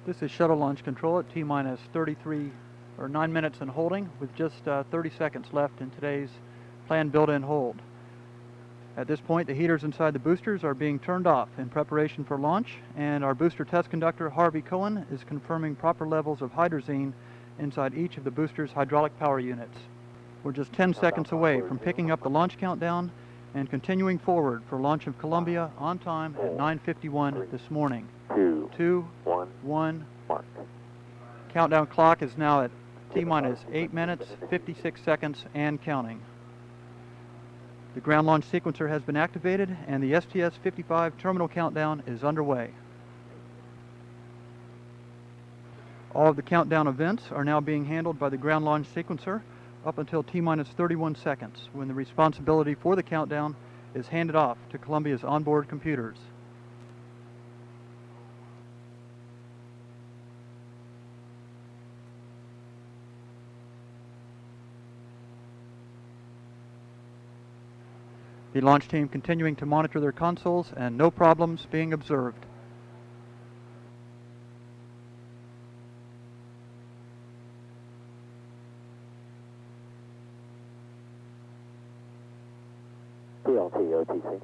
This is Shuttle launch control at T-minus 9 minutes and holding, with just 30 seconds left in today's planned build-in hold. At this point, the heaters inside the boosters are being turned off in preparation for launch, and our booster test conductor, Harvey Cohen, is confirming proper levels of hydrazine inside each of the booster's hydraulic power units. We're just 10 seconds away from picking up the launch countdown and continuing forward for launch of Columbia on time at 9:51 this morning. 2, 1. Mark. Countdown clock is now at T-minus 8 minutes, 56 seconds, and counting. The ground launch sequencer has been activated, and the STS-55 terminal countdown is underway. All of the countdown events are now being handled by the ground launch sequencer up until T-minus 31 seconds, when the responsibility for the countdown is handed off to Columbia's onboard computers. The launch team continuing to monitor their consoles and no problems being observed. PLT OTC.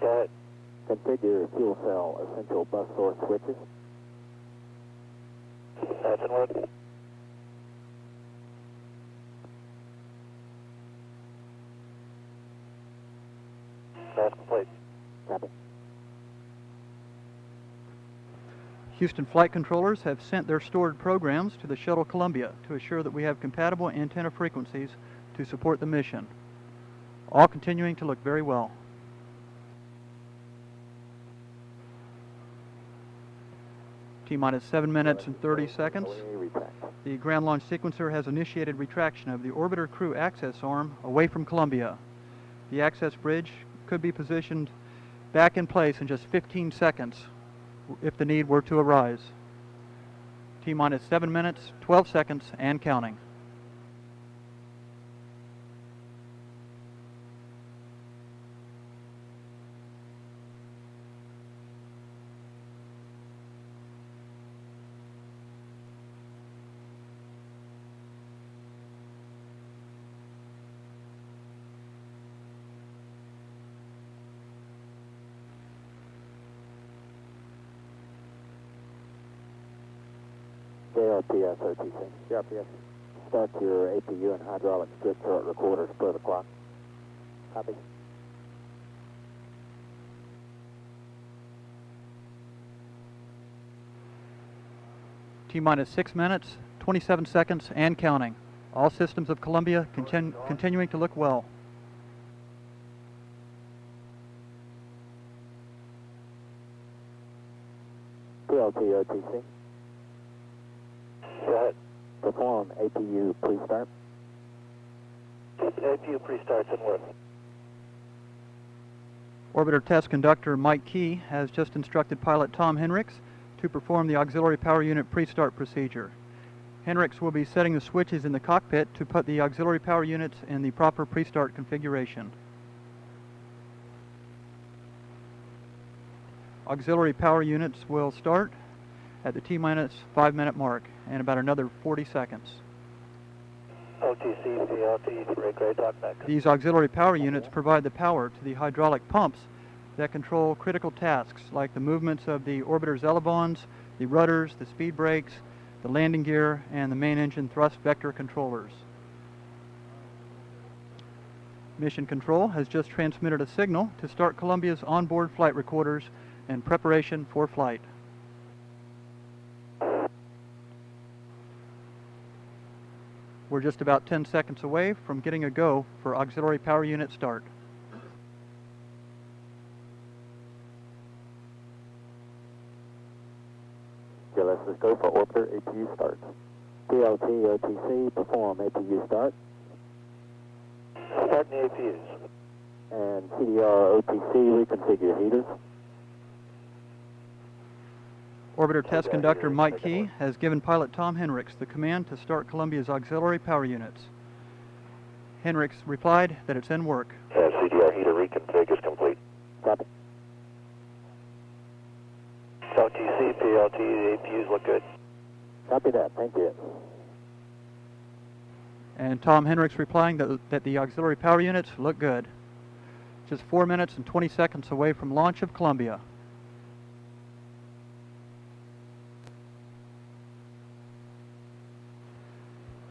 Go ahead. Configure fuel cell essential bus source switches. That's in work. That's complete. Copy. Houston flight controllers have sent their stored programs to the Shuttle Columbia to assure that we have compatible antenna frequencies to support the mission. All continuing to look very well. T-minus 7 minutes and 30 seconds. The ground launch sequencer has initiated retraction of the orbiter crew access arm away from Columbia. The access bridge could be positioned back in place in just 15 seconds if the need were to arise. T-minus 7 minutes, 12 seconds, and counting. JRPS OTC. JRPS. Start your APU and hydraulic strip chart recorders per the clock. Copy. T-minus 6 minutes, 27 seconds, and counting. All systems of Columbia continuing to look well. PLT OTC. Go ahead. Perform APU pre-start. APU pre-start's in work. Orbiter test conductor Mike Key has just instructed pilot Tom Henricks to perform the auxiliary power unit pre-start procedure. Henricks will be setting the switches in the cockpit to put the auxiliary power units in the proper pre-start configuration. Auxiliary power units will start at the T-minus 5 minute mark in about another 40 seconds. OTC, CLT, break right talk back. These auxiliary power units provide the power to the hydraulic pumps that control critical tasks like the movements of the orbiter's elevons, the rudders, the speed brakes, the landing gear, and the main engine thrust vector controllers. Mission Control has just transmitted a signal to start Columbia's onboard flight recorders in preparation for flight. We're just about 10 seconds away from getting a go for auxiliary power unit start. Okay, let's just go for orbiter APU start. PLT OTC, perform APU start. Starting the APUs. And CDR OTC, reconfigure heaters. Orbiter test conductor Mike Key has given pilot Tom Henricks the command to start Columbia's auxiliary power units. Henricks replied that it's in work. CDR heater reconfig is complete. Copy. OTC, LT, the APUs look good. Copy that, thank you. And Tom Hendricks replying that the auxiliary power units look good. Just 4 minutes and 20 seconds away from launch of Columbia.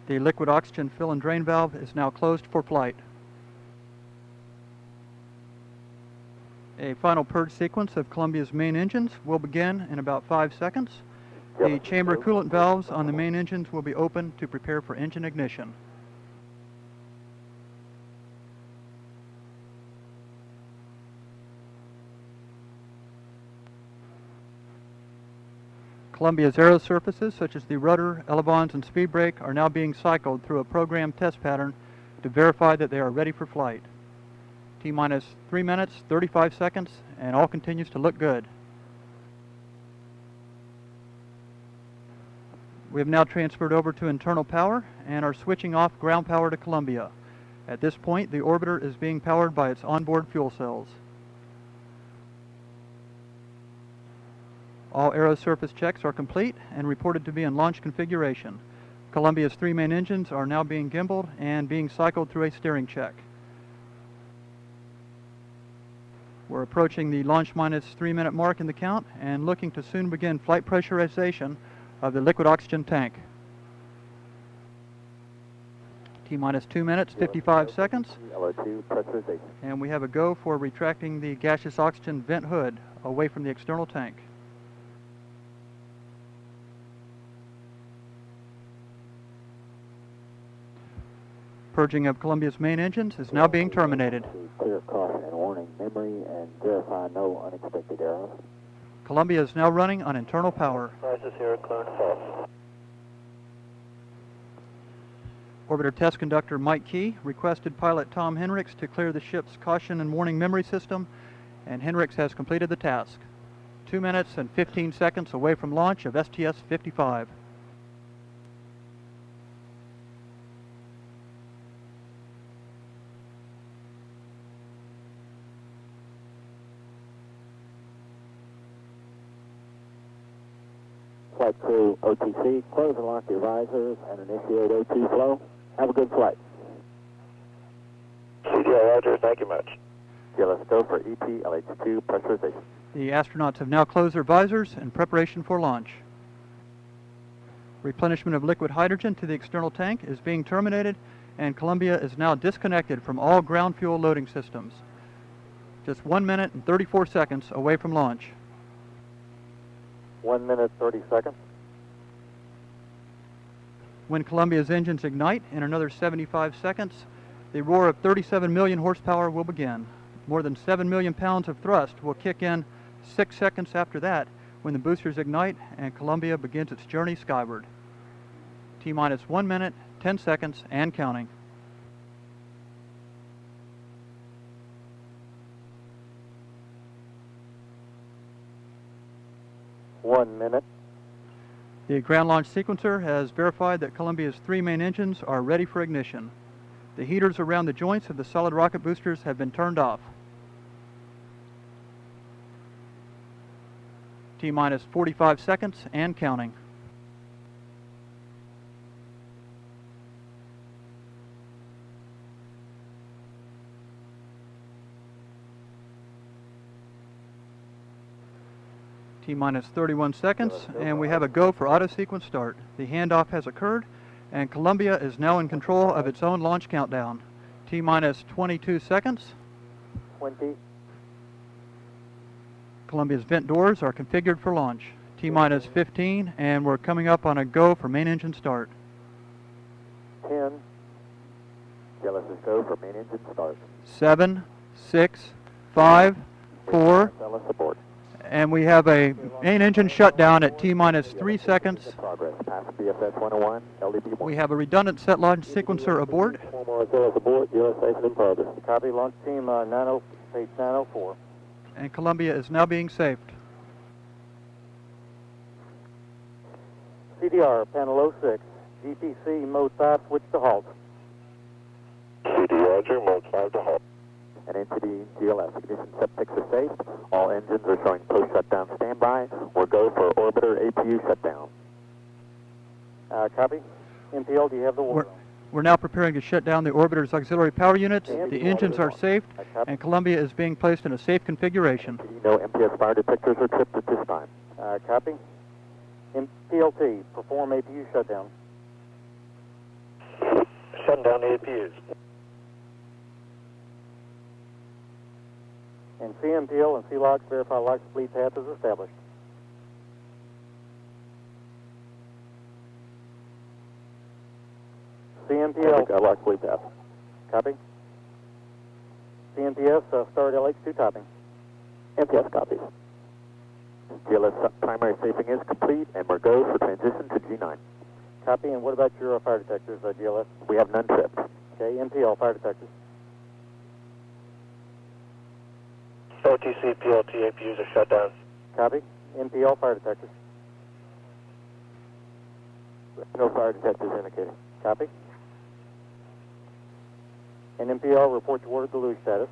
The liquid oxygen fill and drain valve is now closed for flight. A final purge sequence of Columbia's main engines will begin in about 5 seconds. The chamber coolant valves on the main engines will be open to prepare for engine ignition. Columbia's aero surfaces, such as the rudder, elevons, and speed brake, are now being cycled through a programmed test pattern to verify that they are ready for flight. T-minus 3 minutes, 35 seconds, and all continues to look good. We have now transferred over to internal power and are switching off ground power to Columbia. At this point, the orbiter is being powered by its onboard fuel cells. All aero surface checks are complete and reported to be in launch configuration. Columbia's 3 main engines are now being gimbaled and being cycled through a steering check. We're approaching the launch minus 3 minute mark in the count and looking to soon begin flight pressurization of the liquid oxygen tank. T-minus 2 minutes, 55 seconds. LO2 pressurization. And we have a go for retracting the gaseous oxygen vent hood away from the external tank. Purging of Columbia's main engines is now being terminated. Clear caution and warning memory and verify no unexpected errors. Columbia is now running on internal power. Prices here, clearance off. Orbiter test conductor Mike Key requested pilot Tom Hendricks to clear the ship's caution and warning memory system, and Hendricks has completed the task. 2 minutes and 15 seconds away from launch of STS-55. Flight crew OTC, close and lock your visors and initiate O2 flow. Have a good flight. CDR, roger, thank you much. Yeah, let's go for EP LH2 pressurization. The astronauts have now closed their visors in preparation for launch. Replenishment of liquid hydrogen to the external tank is being terminated, and Columbia is now disconnected from all ground fuel loading systems. Just 1 minute and 34 seconds away from launch. 1 minute, 30 seconds. When Columbia's engines ignite in another 75 seconds, the roar of 37 million horsepower will begin. More than 7 million pounds of thrust will kick in 6 seconds after that when the boosters ignite and Columbia begins its journey skyward. T-minus 1 minute, 10 seconds, and counting. One minute. The ground launch sequencer has verified that Columbia's 3 main engines are ready for ignition. The heaters around the joints of the solid rocket boosters have been turned off. T-minus 45 seconds and counting. T-minus 31 seconds, and we have a go for auto sequence start. The handoff has occurred, and Columbia is now in control of its own launch countdown. T-minus 22 seconds. 20. Columbia's vent doors are configured for launch. T-minus 15, and we're coming up on a go for main engine start. 10. Yeah, let's just go for main engine start. 7, 6, 5, 4, Let's abort. and we have a main engine shutdown at T-minus 3 seconds. Progress past BFS 101, LDB 1. We have a redundant set launch sequencer aboard. One more SLS abort, US station in progress. Copy, launch team 904. And Columbia is now being safed. CDR, panel 06, GPC mode 5, switch to halt. CD, roger, mode 5 to halt. And NTD GLS, ignition set fixer safe. All engines are showing post-shutdown standby. We'll go for orbit. orbiter APU shutdown. Copy. MPL, do you have the water? We're now preparing to shut down the orbiter's auxiliary power units. And The the engines are orbiter's on. safe, Copy. and Columbia is being placed in a safe configuration. No MPS fire detectors are tripped at this time. Copy. MPLT, perform APU shutdown. Shutting down the APUs. And CMPL and C-logs, verify lock fleet path is established. CMPL. Lock fleet path. Copy. CMPS, start LH2 topping. MPS copies. GLS primary safing is complete, and we're go for transition to G9. Copy, and what about your fire detectors, GLS? We have none tripped. Okay, MPL, fire detectors. OTC, PLT, APUs are shut down. Copy. MPL, fire detectors. No fire detectors indicated. Copy. And MPL, report to water deluge status.